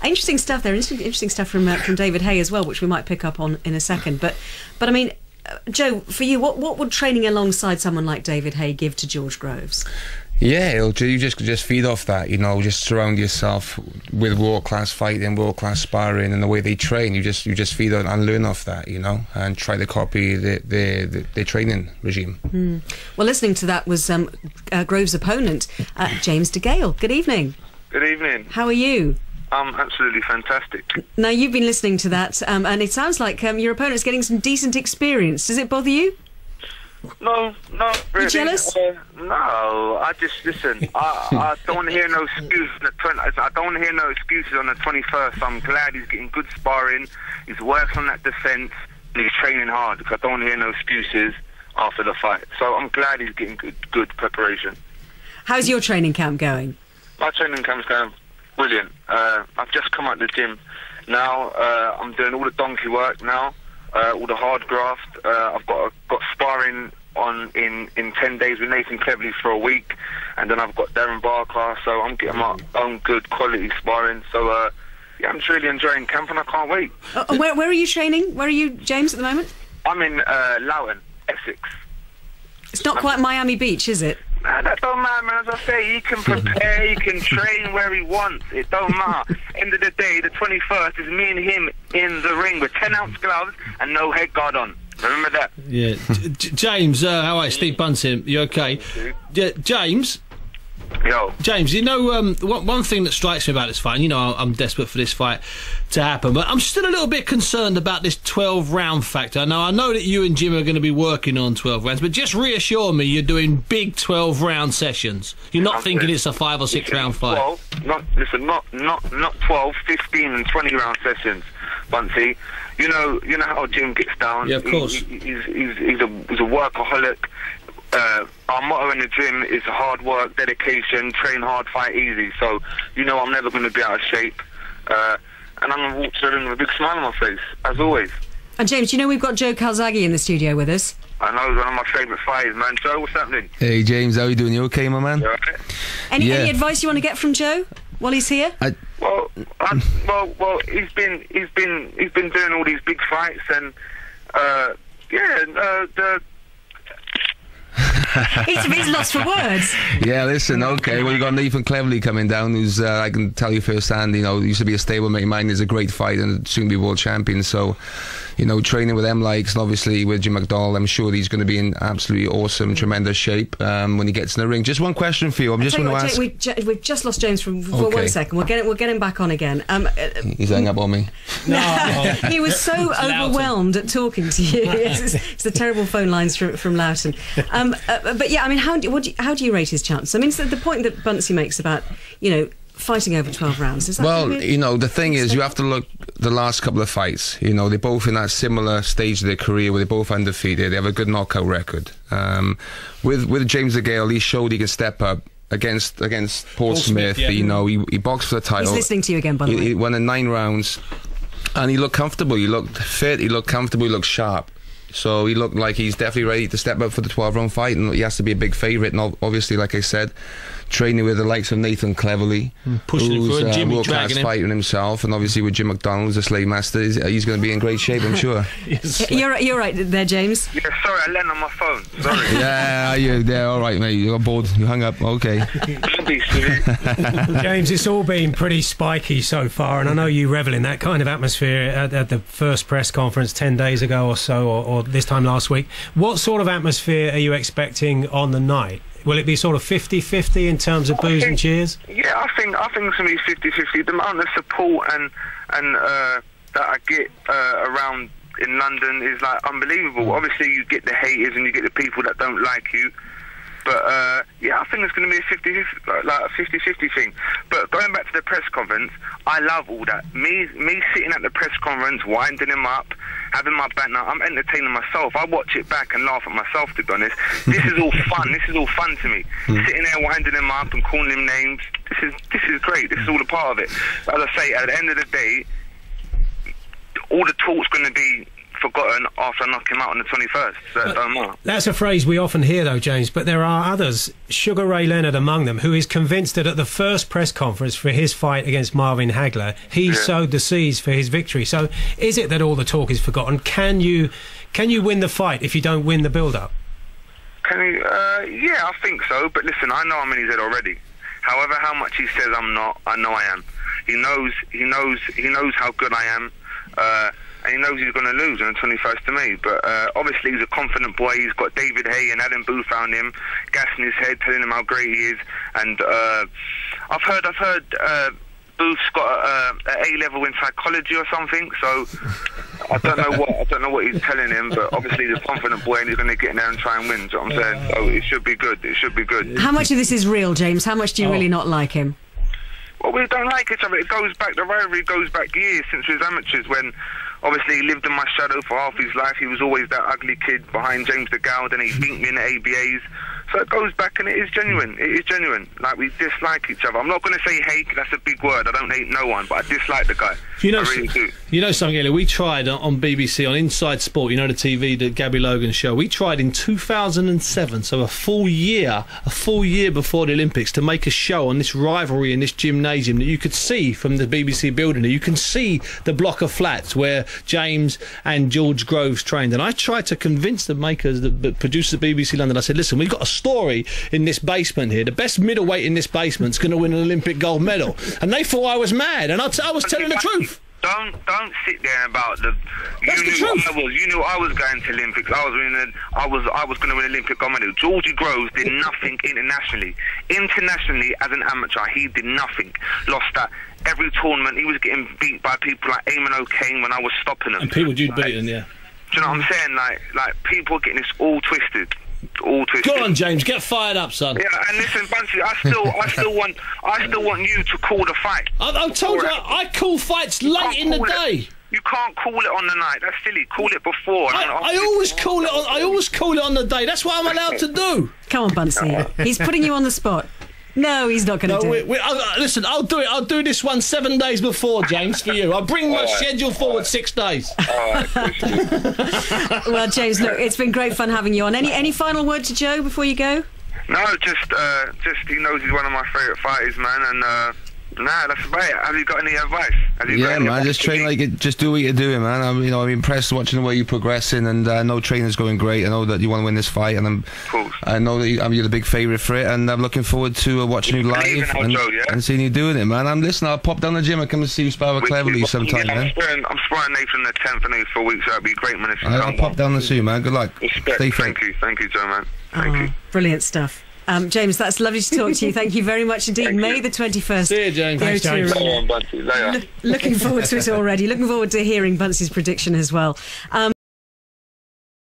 Interesting stuff there. Interesting stuff from David Hay as well, which we might pick up on in a second. But I mean, Joe, for you, what would training alongside someone like David Hay give to George Groves? Yeah, you just feed off that, you know. Just surround yourself with world-class fighting, world-class sparring, and the way they train. You just feed on and learn off that, you know, and try to copy their training regime. Well, listening to that was Groves' opponent, James DeGale. Good evening. Good evening. How are you? I'm absolutely fantastic. Now, you've been listening to that, and it sounds like your opponent's getting some decent experience. Does it bother you? No, not really. You jealous? No, I just listen. I don't want to hear no excuses. I don't want to hear no excuses on the 21st. I'm glad he's getting good sparring. He's working on that defence, and he's training hard. Because I don't want to hear no excuses after the fight. So I'm glad he's getting good preparation. How's your training camp going? My training camp's going brilliant. I've just come out the gym now. I'm doing all the donkey work now. All the hard graft. I've got sparring on in 10 days with Nathan Cleverly for a week, and then I've got Darren Barker, so I'm getting my own good quality sparring. So yeah, I'm just really enjoying camp, and I can't wait. Where are you training? Where are you, James, at the moment? I'm in Loughton, Essex. It's not quite Miami Beach, is it? That don't matter, man. As I say, he can prepare, he can train where he wants. It don't matter. End of the day, the 21st is me and him in the ring with 10-ounce gloves and no head guard on. Remember that? Yeah. James, how are you? Steve Bunting, you okay? Yeah, James? Yo. James, you know, one thing that strikes me about this fight, and you know I'm desperate for this fight to happen, but I'm still a little bit concerned about this 12-round factor. Now, I know that you and Jim are going to be working on 12 rounds, but just reassure me you're doing big 12-round sessions. You're not thinking it's a 5 or 6 round fight. Not 12, 15 and 20 round sessions, Bunty. You know how Jim gets down. Yeah, of course. He's a workaholic. Our motto in the gym is hard work, dedication, train hard, fight easy. So, you know I'm never going to be out of shape. And I'm going to walk to the ring with a big smile on my face, as always. And James, you know we've got Joe Calzaghe in the studio with us? I know, he's one of my favourite fighters, man. Joe, what's happening? Hey, James, how you doing? You okay, my man? You all right? Any advice you want to get from Joe while he's here? Well, he's been doing all these big fights, and He's lost for words. Yeah, listen, okay. Well, you got Nathan Cleverly coming down, who's I can tell you firsthand, you know, used to be a stablemate of mine. Is a great fighter and soon be world champion. So, you know, training with them likes, and obviously with Jim McDowell, I'm sure he's going to be in absolutely awesome, tremendous shape when he gets in the ring. Just one question for you. I'm just going to ask. We've just lost James for 1 second. We'll get him back on again. He's hanging up on me. No, he was so overwhelmed at talking to you. It's the terrible phone lines from Loughton. But yeah, I mean, how do you rate his chance? I mean, so the point that Bunty makes about, you know, fighting over 12 rounds, is that well, you know, the thing is, you have to look the last couple of fights. You know, they're both in that similar stage of their career where they're both undefeated. They have a good knockout record. With James DeGale, he showed he can step up against Paul Smith. Yeah. You know, he boxed for the title. He's listening to you again, by the way. He won in 9 rounds, and he looked comfortable. He looked fit. He looked comfortable. He looked sharp. So he looked like he's definitely ready to step up for the 12-round fight, and he has to be a big favourite. And obviously, like I said, training with the likes of Nathan Cleverly, who's a world-class fighter himself, and obviously with Jim McDonnell, who's a slave master, he's going to be in great shape, I'm sure. You're right there, James. Yeah, sorry, I landed on my phone. Sorry. Yeah, you're all right, mate. You got bored. You hung up. Okay. James, it's all been pretty spiky so far, and I know you revel in that kind of atmosphere at the first press conference 10 days ago or so, or this time last week. What sort of atmosphere are you expecting on the night? Will it be sort of 50-50 in terms of boos and cheers? Yeah, I think it's going to be 50-50. The amount of support and that I get around in London is like unbelievable. Obviously, you get the haters and you get the people that don't like you. But yeah, I think it's going to be a 50-50 thing. But going back to the press conference, I love all that. Me sitting at the press conference, winding him up, having my banter. I'm entertaining myself. I watch it back and laugh at myself, to be honest. This is all fun. This is all fun to me. Sitting there winding him up and calling him names. This is great. This is all a part of it. As I say, at the end of the day, all the talk's going to be forgotten after I knock him out on the 21st. So don't matter. That's a phrase we often hear, though, James, but there are others, Sugar Ray Leonard among them, who is convinced that at the first press conference for his fight against Marvin Hagler, he sowed the seeds for his victory. So is it that all the talk is forgotten? Can you win the fight if you don't win the build-up? Can he? Yeah, I think so. But listen, I know I'm in his head already. However, how much he says I'm not, I know I am. He knows how good I am. And he knows he's going to lose on the 21st to me. But obviously he's a confident boy. He's got David Hay and Adam Booth around him, gassing his head, telling him how great he is. And I've heard Booth's got an A-level in psychology or something. So I don't know what he's telling him. But obviously he's a confident boy and he's going to get in there and try and win. Do you know what I'm saying? So it should be good. It should be good. How much of this is real, James? How much do you really not like him? Well, we don't like each other. It goes back, the rivalry goes back years since we was amateurs, when obviously he lived in my shadow for half his life. He was always that ugly kid behind James DeGale, then he beat me in the ABAs. So it goes back, and it is genuine. It is genuine. Like, we dislike each other. I'm not going to say hate, that's a big word. I don't hate no one, but I dislike the guy. I really do. You know something, Ellie? We tried on BBC, on Inside Sport, you know, the TV, the Gabby Logan show. We tried in 2007, so a full year before the Olympics, to make a show on this rivalry in this gymnasium that you could see from the BBC building. You can see the block of flats where James and George Groves trained. And I tried to convince the makers, the producers of BBC London. I said, listen, we've got a story in this basement here. The best middleweight in this basement's going to win an Olympic gold medal. And they thought I was mad, and I was telling the truth. Don't sit there about the. That's the truth. You knew I was going to Olympics. I was going to win Olympic gold medal. Georgie Groves did nothing internationally. Internationally, as an amateur, he did nothing. Lost at every tournament. He was getting beat by people like Eamon O'Kane when I was stopping him. And people you'd beaten, yeah. Do you know what I'm saying? Like people are getting this all twisted. Go on, James, get fired up, son. Yeah, and listen, Buncey, I still want you to call the fight. I told you, I call fights late in the day. You can't call it on the night. That's silly. Call it before. I always call it on. I always call it on the day. That's what I'm allowed to do. Come on, Buncey. He's putting you on the spot. No, he's not going to do it. Listen, I'll do it. I'll do this one 7 days before, James, for you. I'll bring my schedule forward 6 days. Well, James, look, it's been great fun having you on. Any final word to Joe before you go? No, just he knows he's one of my favourite fighters, man, and nah, that's about it. Have you got any advice? Man, just train like it. Just do what you're doing, man. I'm impressed watching the way you're progressing, and I know training's going great. I know that you want to win this fight, and I know that you're the big favourite for it, and I'm looking forward to watching you live and seeing you doing it, man. I'll pop down the gym and come and see you spar with Cleverly sometime, man. I'm sparring Nathan the 10th and 8th for a week, so that'd be great, man. I'll pop down and see you, man. Good luck. Stay fit. Thank you, Joe, man. Thank you. Brilliant stuff. James, that's lovely to talk to you. Thank you very much indeed. May the 21st. See you, James. Thanks, James. Later. Looking forward to it already. Looking forward to hearing Buncey's prediction as well.